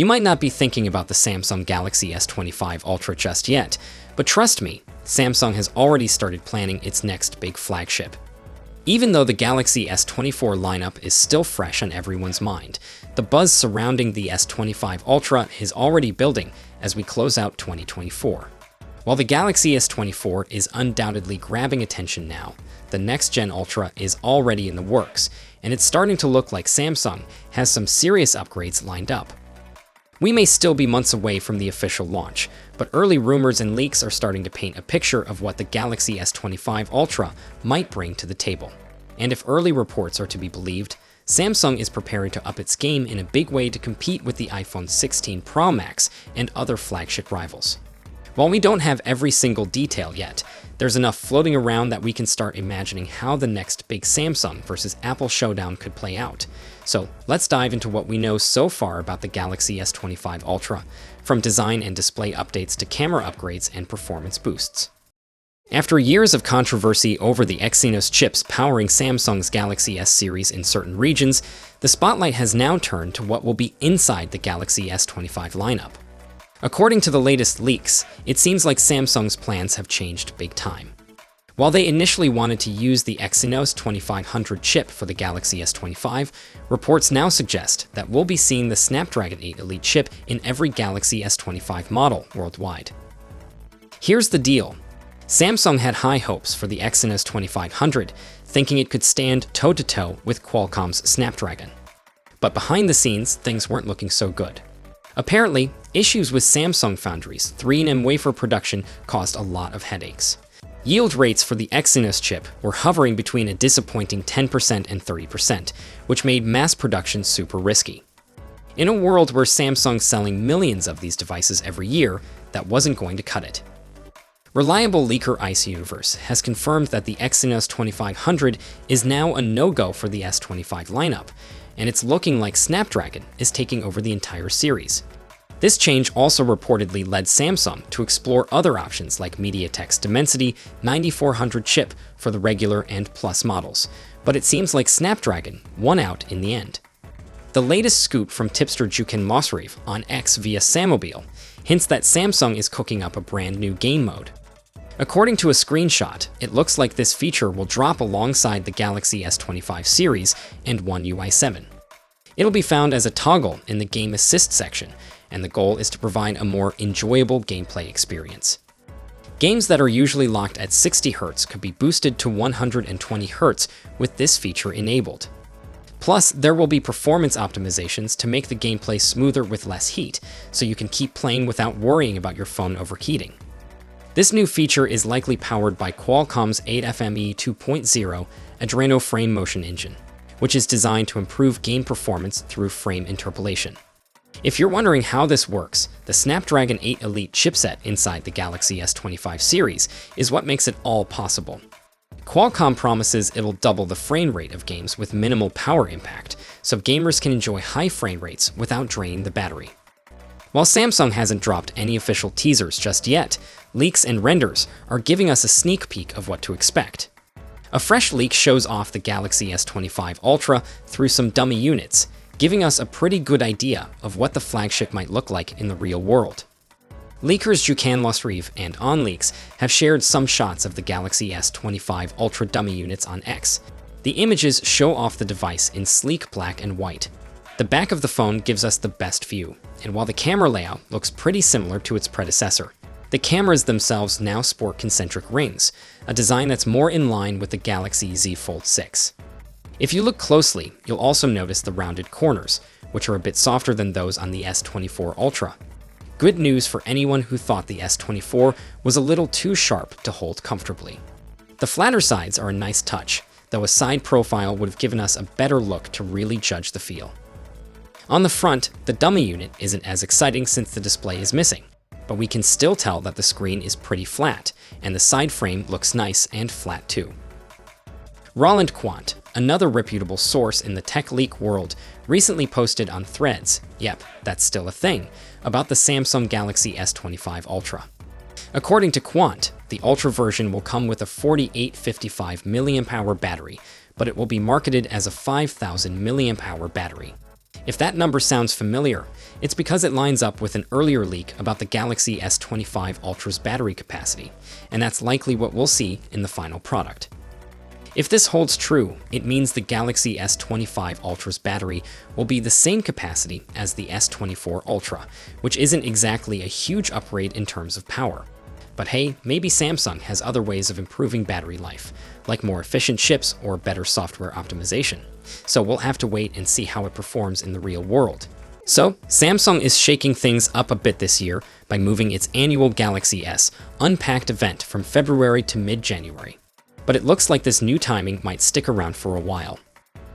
You might not be thinking about the Samsung Galaxy S25 Ultra just yet, but trust me, Samsung has already started planning its next big flagship. Even though the Galaxy S24 lineup is still fresh on everyone's mind, the buzz surrounding the S25 Ultra is already building as we close out 2024. While the Galaxy S24 is undoubtedly grabbing attention now, the next-gen Ultra is already in the works, and it's starting to look like Samsung has some serious upgrades lined up. We may still be months away from the official launch, but early rumors and leaks are starting to paint a picture of what the Galaxy S25 Ultra might bring to the table. And if early reports are to be believed, Samsung is preparing to up its game in a big way to compete with the iPhone 16 Pro Max and other flagship rivals. While we don't have every single detail yet, there's enough floating around that we can start imagining how the next big Samsung versus Apple showdown could play out. So let's dive into what we know so far about the Galaxy S25 Ultra, from design and display updates to camera upgrades and performance boosts. After years of controversy over the Exynos chips powering Samsung's Galaxy S series in certain regions, the spotlight has now turned to what will be inside the Galaxy S25 lineup. According to the latest leaks, it seems like Samsung's plans have changed big time. While they initially wanted to use the Exynos 2500 chip for the Galaxy S25, reports now suggest that we'll be seeing the Snapdragon 8 Elite chip in every Galaxy S25 model worldwide. Here's the deal. Samsung had high hopes for the Exynos 2500, thinking it could stand toe-to-toe with Qualcomm's Snapdragon. But behind the scenes, things weren't looking so good. Apparently, issues with Samsung Foundry's 3nm wafer production caused a lot of headaches. Yield rates for the Exynos chip were hovering between a disappointing 10% and 30%, which made mass production super risky. In a world where Samsung's selling millions of these devices every year, that wasn't going to cut it. Reliable leaker Ice Universe has confirmed that the Exynos 2500 is now a no-go for the S25 lineup, and it's looking like Snapdragon is taking over the entire series. This change also reportedly led Samsung to explore other options like MediaTek's Dimensity 9400 chip for the regular and Plus models, but it seems like Snapdragon won out in the end. The latest scoop from tipster Jukin Mosriv on X via Samobile hints that Samsung is cooking up a brand new game mode. According to a screenshot, it looks like this feature will drop alongside the Galaxy S25 series and One UI 7. It'll be found as a toggle in the Game Assist section, and the goal is to provide a more enjoyable gameplay experience. Games that are usually locked at 60 Hz could be boosted to 120 Hz with this feature enabled. Plus, there will be performance optimizations to make the gameplay smoother with less heat, so you can keep playing without worrying about your phone overheating. This new feature is likely powered by Qualcomm's 8FME 2.0 Adreno frame motion engine, which is designed to improve game performance through frame interpolation. If you're wondering how this works, the Snapdragon 8 Elite chipset inside the Galaxy S25 series is what makes it all possible. Qualcomm promises it'll double the frame rate of games with minimal power impact, so gamers can enjoy high frame rates without draining the battery. While Samsung hasn't dropped any official teasers just yet, leaks and renders are giving us a sneak peek of what to expect. A fresh leak shows off the Galaxy S25 Ultra through some dummy units, giving us a pretty good idea of what the flagship might look like in the real world. Leakers Jukan Losriv and OnLeaks have shared some shots of the Galaxy S25 Ultra dummy units on X. The images show off the device in sleek black and white. The back of the phone gives us the best view, and while the camera layout looks pretty similar to its predecessor, the cameras themselves now sport concentric rings, a design that's more in line with the Galaxy Z Fold 6. If you look closely, you'll also notice the rounded corners, which are a bit softer than those on the S24 Ultra. Good news for anyone who thought the S24 was a little too sharp to hold comfortably. The flatter sides are a nice touch, though a side profile would have given us a better look to really judge the feel. On the front, the dummy unit isn't as exciting since the display is missing, but we can still tell that the screen is pretty flat, and the side frame looks nice and flat too. Roland Quant, another reputable source in the tech leak world, recently posted on Threads, yep, that's still a thing, about the Samsung Galaxy S25 Ultra. According to Quant, the Ultra version will come with a 4855 mAh battery, but it will be marketed as a 5000 mAh battery. If that number sounds familiar, it's because it lines up with an earlier leak about the Galaxy S25 Ultra's battery capacity, and that's likely what we'll see in the final product. If this holds true, it means the Galaxy S25 Ultra's battery will be the same capacity as the S24 Ultra, which isn't exactly a huge upgrade in terms of power. But hey, maybe Samsung has other ways of improving battery life, like more efficient chips or better software optimization. So we'll have to wait and see how it performs in the real world. So, Samsung is shaking things up a bit this year by moving its annual Galaxy S Unpacked event from February to mid-January. But it looks like this new timing might stick around for a while.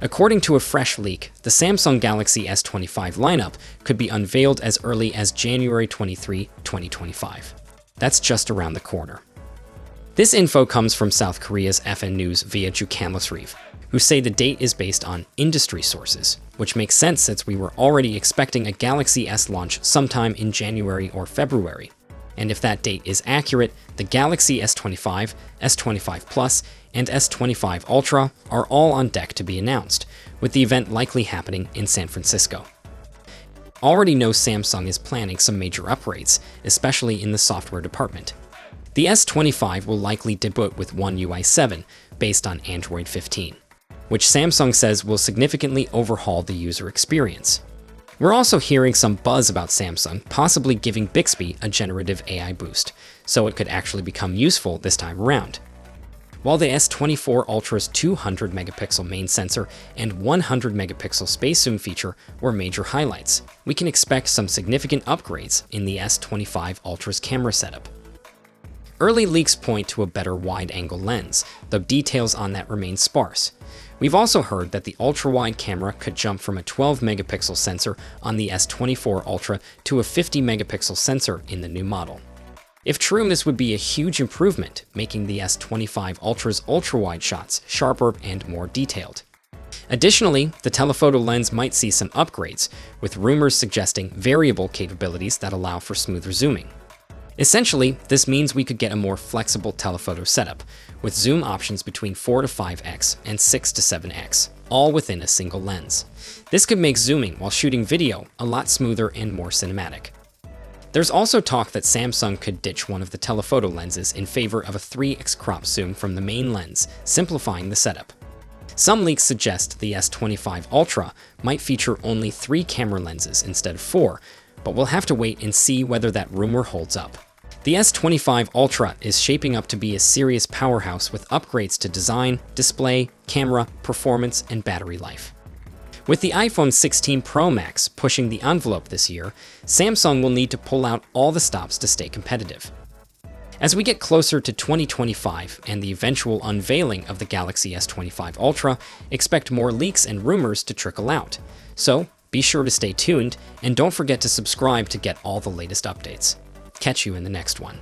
According to a fresh leak, the Samsung Galaxy S25 lineup could be unveiled as early as January 23, 2025. That's just around the corner. This info comes from South Korea's FN News via Jukanlasriv, who say the date is based on industry sources, which makes sense since we were already expecting a Galaxy S launch sometime in January or February. And if that date is accurate, the Galaxy S25, S25 Plus, and S25 Ultra are all on deck to be announced, with the event likely happening in San Francisco. Already know Samsung is planning some major upgrades, especially in the software department. The S25 will likely debut with One UI 7, based on Android 15, which Samsung says will significantly overhaul the user experience. We're also hearing some buzz about Samsung possibly giving Bixby a generative AI boost, so it could actually become useful this time around. While the S24 Ultra's 200-megapixel main sensor and 100-megapixel space zoom feature were major highlights, we can expect some significant upgrades in the S25 Ultra's camera setup. Early leaks point to a better wide-angle lens, though details on that remain sparse. We've also heard that the ultra-wide camera could jump from a 12-megapixel sensor on the S24 Ultra to a 50-megapixel sensor in the new model. If true, this would be a huge improvement, making the S25 Ultra's ultra-wide shots sharper and more detailed. Additionally, the telephoto lens might see some upgrades, with rumors suggesting variable capabilities that allow for smoother zooming. Essentially, this means we could get a more flexible telephoto setup, with zoom options between 4 to 5x and 6 to 7x, all within a single lens. This could make zooming while shooting video a lot smoother and more cinematic. There's also talk that Samsung could ditch one of the telephoto lenses in favor of a 3x crop zoom from the main lens, simplifying the setup. Some leaks suggest the S25 Ultra might feature only 3 camera lenses instead of 4, but we'll have to wait and see whether that rumor holds up. The S25 Ultra is shaping up to be a serious powerhouse with upgrades to design, display, camera, performance, and battery life. With the iPhone 16 Pro Max pushing the envelope this year, Samsung will need to pull out all the stops to stay competitive. As we get closer to 2025 and the eventual unveiling of the Galaxy S25 Ultra, expect more leaks and rumors to trickle out. So, be sure to stay tuned, and don't forget to subscribe to get all the latest updates. Catch you in the next one.